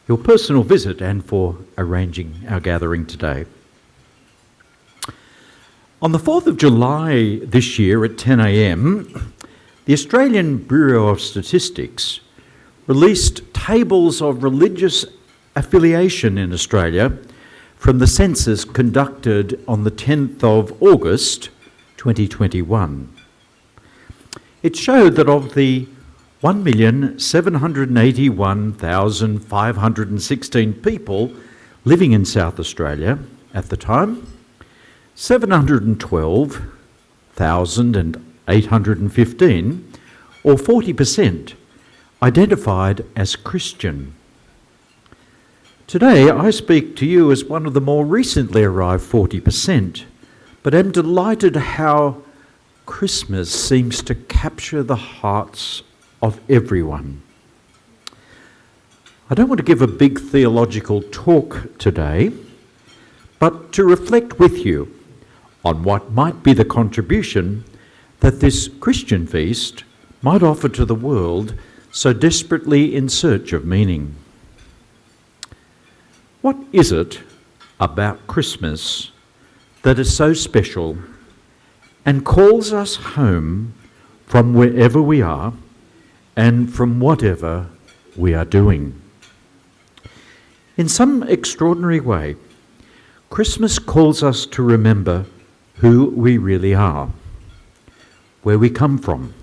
your personal visit and for arranging our gathering today. On the 4th of July this year at 10 a.m, the Australian Bureau of Statistics released tables of religious affiliation in Australia from the census conducted on the 10th of August 2021. It showed that of the 1,781,516 people living in South Australia at the time, 712,815, or 40%, identified as Christian. Today, I speak to you as one of the more recently arrived 40%, but am delighted how Christmas seems to capture the hearts of everyone. I don't want to give a big theological talk today, but to reflect with you on what might be the contribution that this Christian feast might offer to the world so desperately in search of meaning. What is it about Christmas that is so special and calls us home from wherever we are and from whatever we are doing? In some extraordinary way, Christmas calls us to remember who we really are, where we come from.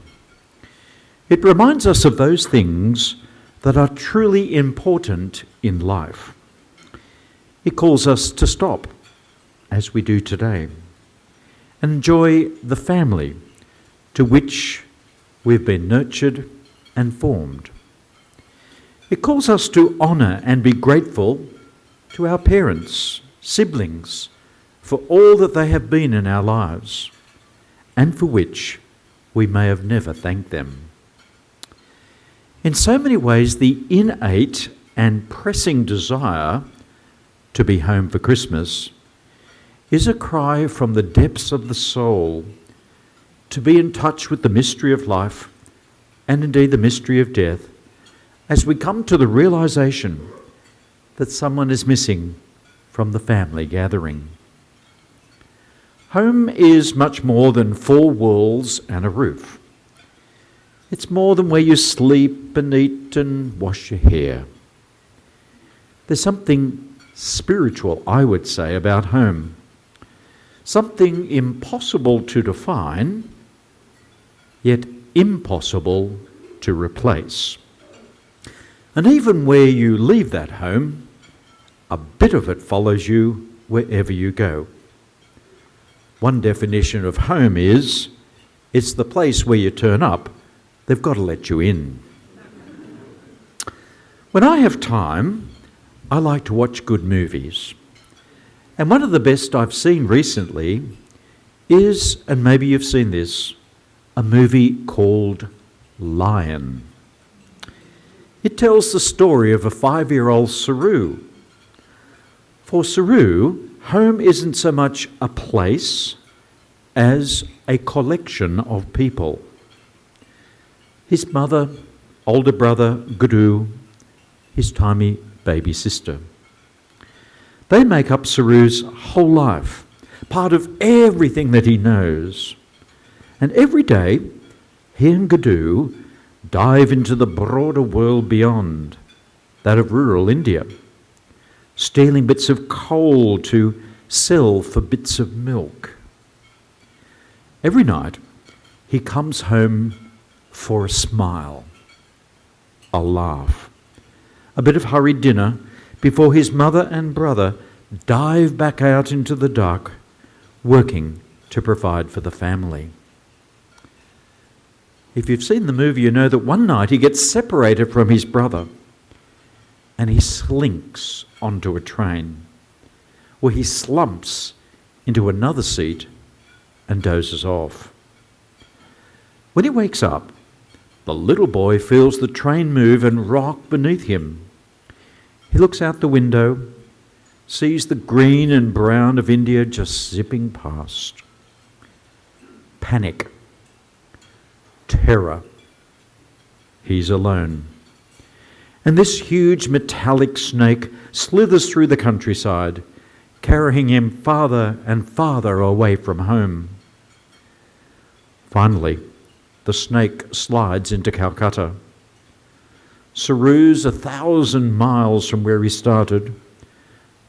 It reminds us of those things that are truly important in life. It calls us to stop, as we do today, and enjoy the family to which we've been nurtured and formed. It calls us to honour and be grateful to our parents, siblings, for all that they have been in our lives, and for which we may have never thanked them. In so many ways, the innate and pressing desire to be home for Christmas is a cry from the depths of the soul to be in touch with the mystery of life and indeed the mystery of death as we come to the realization that someone is missing from the family gathering. Home is much more than four walls and a roof. It's more than where you sleep and eat and wash your hair. There's something spiritual, I would say, about home. Something impossible to define, yet impossible to replace. And even where you leave that home, a bit of it follows you wherever you go. One definition of home is, it's the place where you turn up, they've got to let you in. When I have time, I like to watch good movies. And one of the best I've seen recently is, and maybe you've seen this, a movie called Lion. It tells the story of a 5-year-old Saru. For Saru, home isn't so much a place as a collection of people. His mother, older brother, Guru, his tiny baby sister. They make up Saru's whole life, part of everything that he knows. And every day, he and Gadu dive into the broader world beyond, that of rural India, stealing bits of coal to sell for bits of milk. Every night, he comes home for a smile, a laugh, a bit of hurried dinner before his mother and brother dive back out into the dark, working to provide for the family. If you've seen the movie, you know that one night he gets separated from his brother and he slinks onto a train, where he slumps into another seat and dozes off. When he wakes up, the little boy feels the train move and rock beneath him. He looks out the window, sees the green and brown of India just zipping past. Panic, terror. He's alone. And this huge metallic snake slithers through the countryside, carrying him farther and farther away from home. Finally, the snake slides into Calcutta. Saru's 1,000 miles from where he started,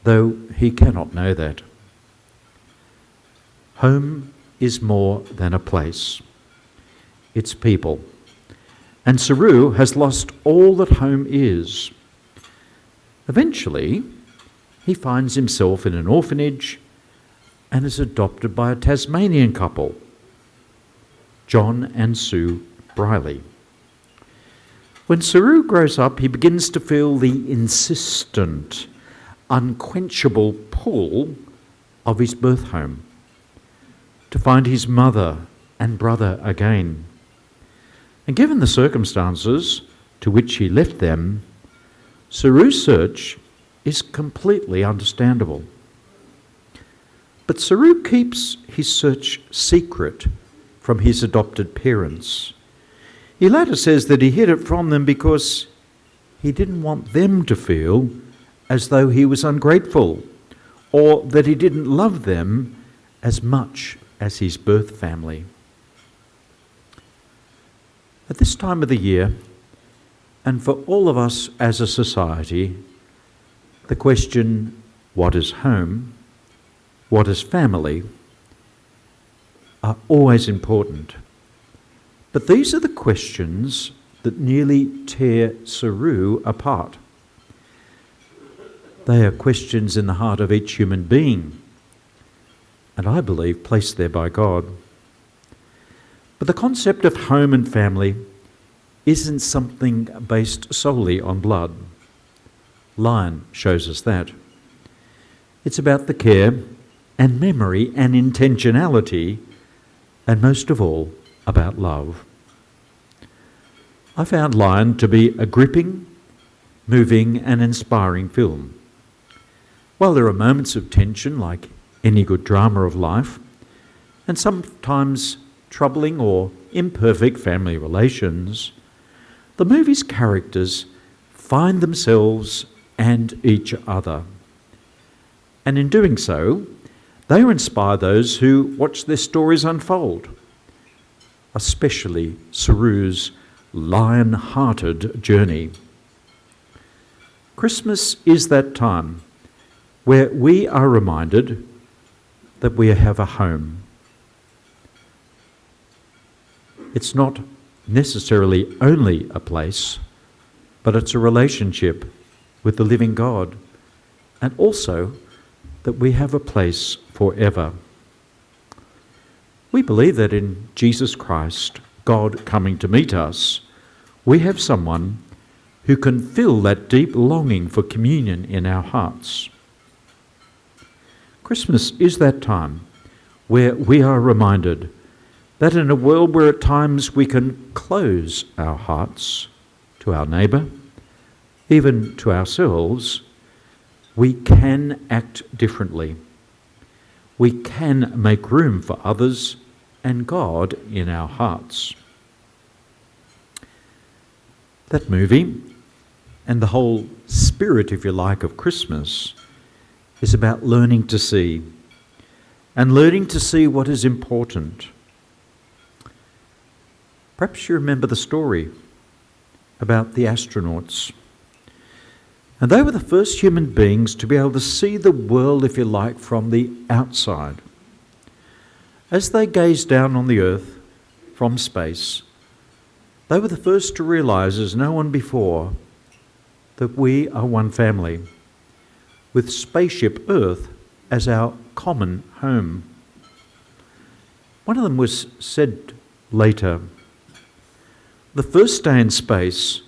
though he cannot know that. Home is more than a place. It's people. And Saru has lost all that home is. Eventually, he finds himself in an orphanage and is adopted by a Tasmanian couple, John and Sue Briley. When Saru grows up, he begins to feel the insistent, unquenchable pull of his birth home, to find his mother and brother again. And given the circumstances to which he left them, Saru's search is completely understandable. But Saru keeps his search secret from his adopted parents. He later says that he hid it from them because he didn't want them to feel as though he was ungrateful or that he didn't love them as much as his birth family. At this time of the year, and for all of us as a society, the question, what is home, what is family, are always important. But these are the questions that nearly tear Saru apart. They are questions in the heart of each human being, and I believe placed there by God. But the concept of home and family isn't something based solely on blood. Lion shows us that. It's about the care and memory and intentionality, and most of all, about love. I found Lion to be a gripping, moving and inspiring film. While there are moments of tension like any good drama of life, and sometimes troubling or imperfect family relations, the movie's characters find themselves and each other. And in doing so, they inspire those who watch their stories unfold, especially Saru's lion-hearted journey. Christmas is that time where we are reminded that we have a home. It's not necessarily only a place, but it's a relationship with the living God, and also that we have a place forever. We believe that in Jesus Christ, God coming to meet us, we have someone who can fill that deep longing for communion in our hearts. Christmas is that time where we are reminded that in a world where at times we can close our hearts to our neighbour, even to ourselves, we can act differently. We can make room for others and God in our hearts. That movie, and the whole spirit, if you like, of Christmas, is about learning to see, and learning to see what is important. Perhaps you remember the story about the astronauts. And they were the first human beings to be able to see the world, if you like, from the outside. As they gazed down on the Earth from space, they were the first to realise, as no one before, that we are one family, with spaceship Earth as our common home. One of them was said later, the first day in space,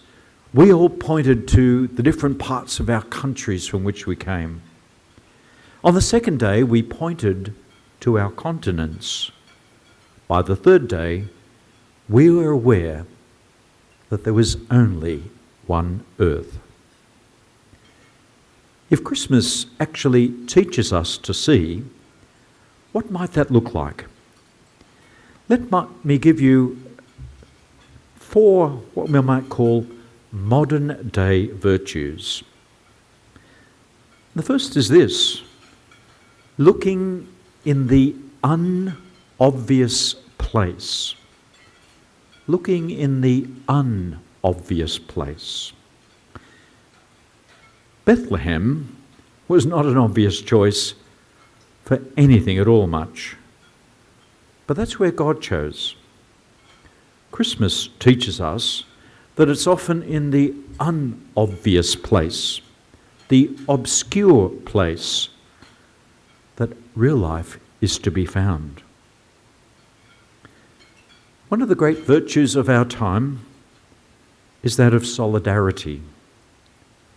we all pointed to the different parts of our countries from which we came. On the second day, we pointed to our continents. By the third day, we were aware that there was only one Earth. If Christmas actually teaches us to see, what might that look like? Let me give you 4 what we might call modern day virtues. The first is this: looking in the unobvious place. Looking in the unobvious place. Bethlehem was not an obvious choice for anything at all much, but that's where God chose. Christmas teaches us that it's often in the unobvious place, the obscure place, that real life is to be found. One of the great virtues of our time is that of solidarity,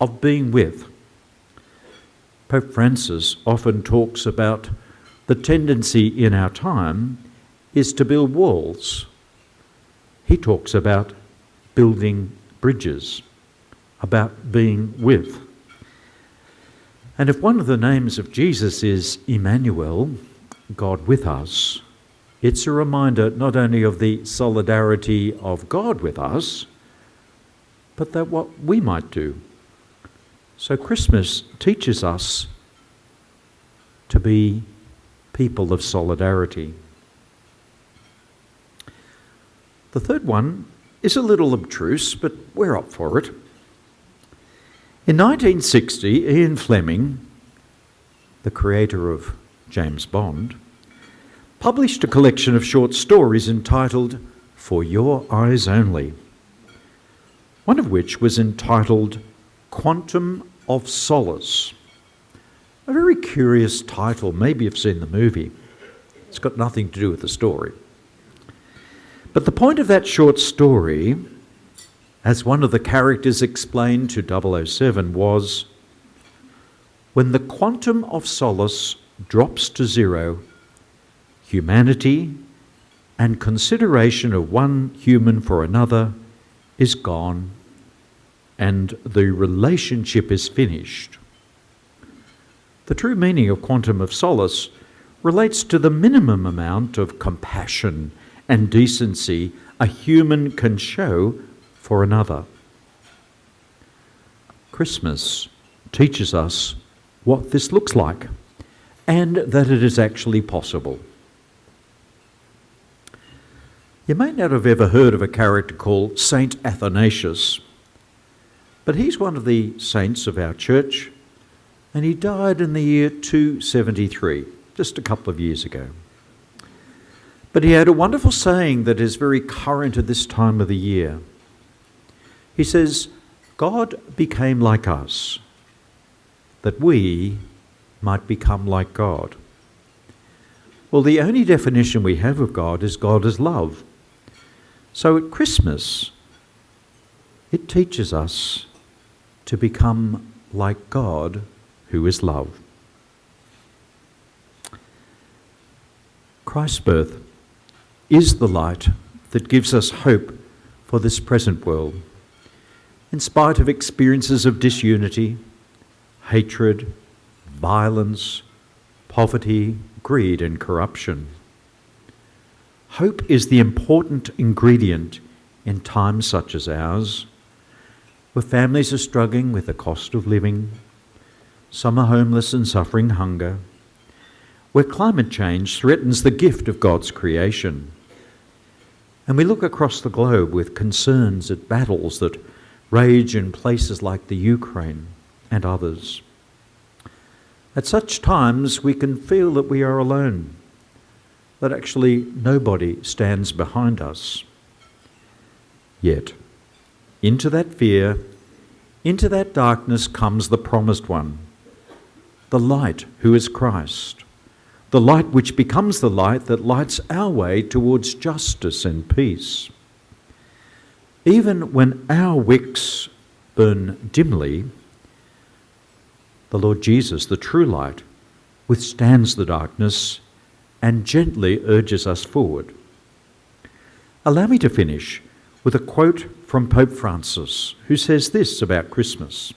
of being with. Pope Francis often talks about the tendency in our time is to build walls. He talks about building bridges, about being with. And if one of the names of Jesus is Emmanuel, God with us, it's a reminder not only of the solidarity of God with us, but that what we might do. So Christmas teaches us to be people of solidarity. The third one is a little abstruse, but we're up for it. In 1960, Ian Fleming, the creator of James Bond, published a collection of short stories entitled For Your Eyes Only, one of which was entitled Quantum of Solace. A very curious title. Maybe you've seen the movie. It's got nothing to do with the story. But the point of that short story, as one of the characters explained to 007, was when the quantum of solace drops to zero, humanity and consideration of one human for another is gone, and the relationship is finished. The true meaning of quantum of solace relates to the minimum amount of compassion and decency a human can show for another. Christmas teaches us what this looks like and that it is actually possible. You may not have ever heard of a character called Saint Athanasius, but he's one of the saints of our church, and he died in the year 273, just a couple of years ago. But he had a wonderful saying that is very current at this time of the year. He says, God became like us, that we might become like God. Well, the only definition we have of God is love. So at Christmas, it teaches us to become like God, who is love. Christ's birth is the light that gives us hope for this present world, in spite of experiences of disunity, hatred, violence, poverty, greed, and corruption. Hope is the important ingredient in times such as ours, where families are struggling with the cost of living, some are homeless and suffering hunger, where climate change threatens the gift of God's creation. And we look across the globe with concerns at battles that rage in places like the Ukraine and others. At such times, we can feel that we are alone, that actually nobody stands behind us. Yet, into that fear, into that darkness comes the promised one, the light who is Christ, the light which becomes the light that lights our way towards justice and peace. Even when our wicks burn dimly, the Lord Jesus, the true light, withstands the darkness and gently urges us forward. Allow me to finish with a quote from Pope Francis, who says this about Christmas.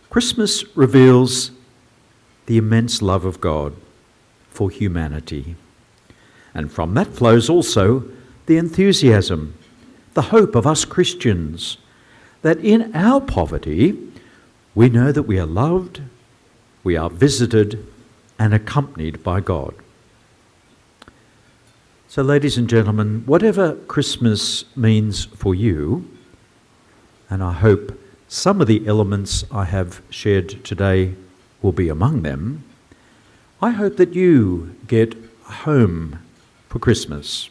Christmas reveals the immense love of God for humanity, and from that flows also the enthusiasm, the hope of us Christians that in our poverty, we know that we are loved, we are visited and accompanied by God. So, ladies and gentlemen, whatever Christmas means for you, and I hope some of the elements I have shared today will be among them, I hope that you get home for Christmas.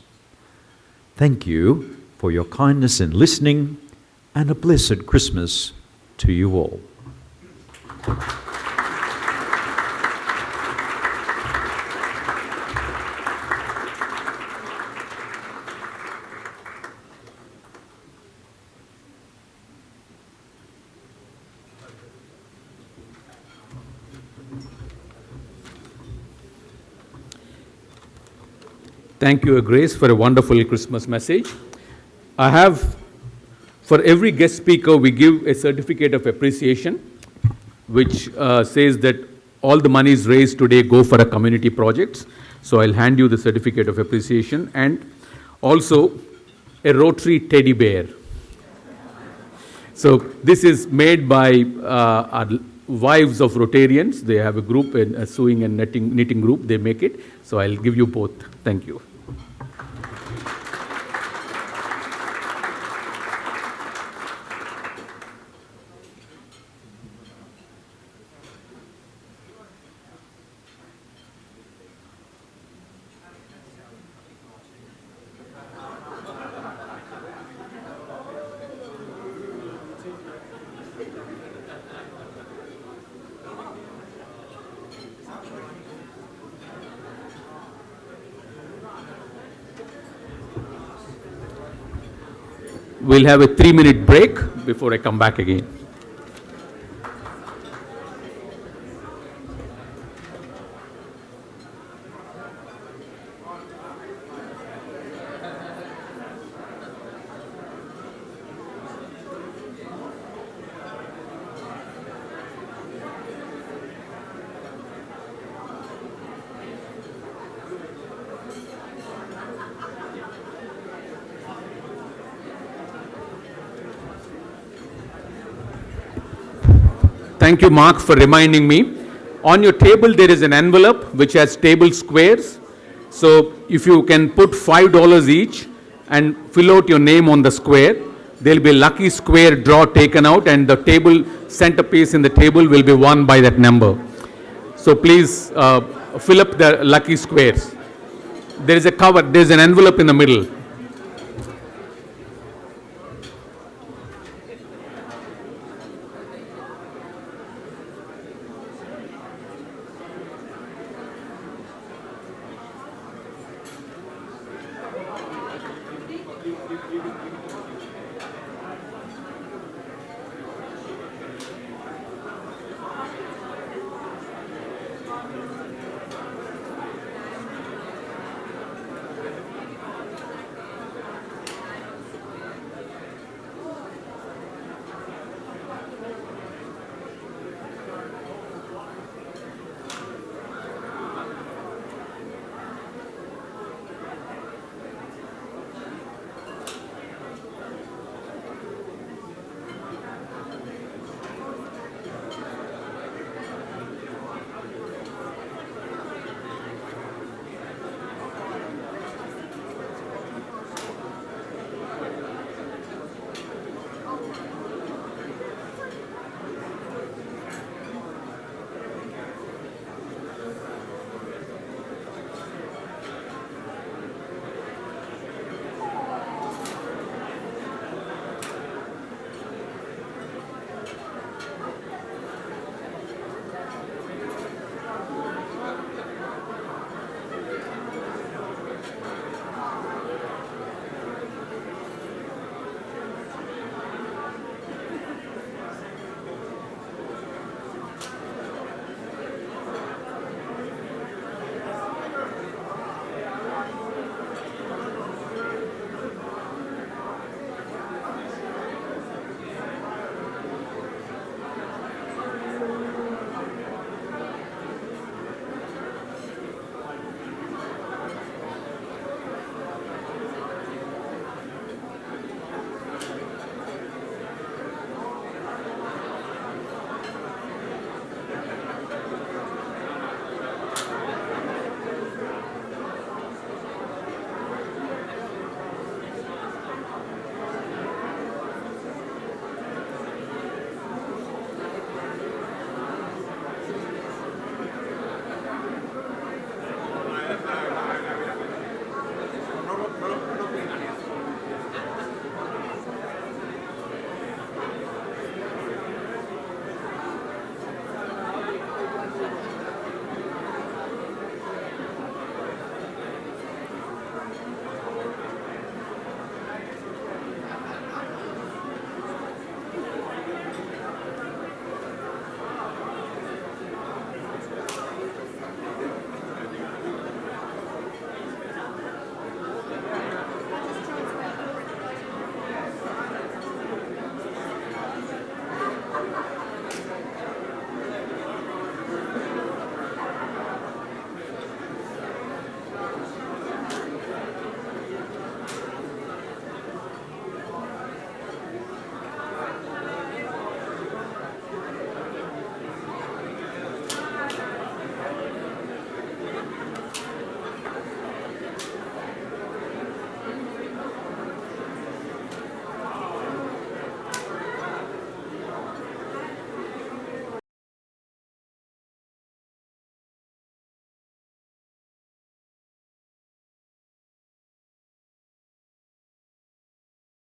Thank you for your kindness in listening, and a blessed Christmas to you all. Thank you, Grace, for a wonderful Christmas message. For every guest speaker, we give a certificate of appreciation, which says that all the monies raised today go for a community projects. So I'll hand you the certificate of appreciation, and also a Rotary teddy bear. So this is made by our wives of Rotarians. They have a group, a sewing and knitting group. They make it. So I'll give you both. Thank you. We'll have a 3-minute break before I come back again. Thank you, Mark, for reminding me. On your table, there is an envelope which has table squares. So if you can put $5 each and fill out your name on the square, there will be a lucky square draw taken out, and the table centerpiece in the table will be won by that number. So please fill up the lucky squares. There is a cover, there is an envelope in the middle.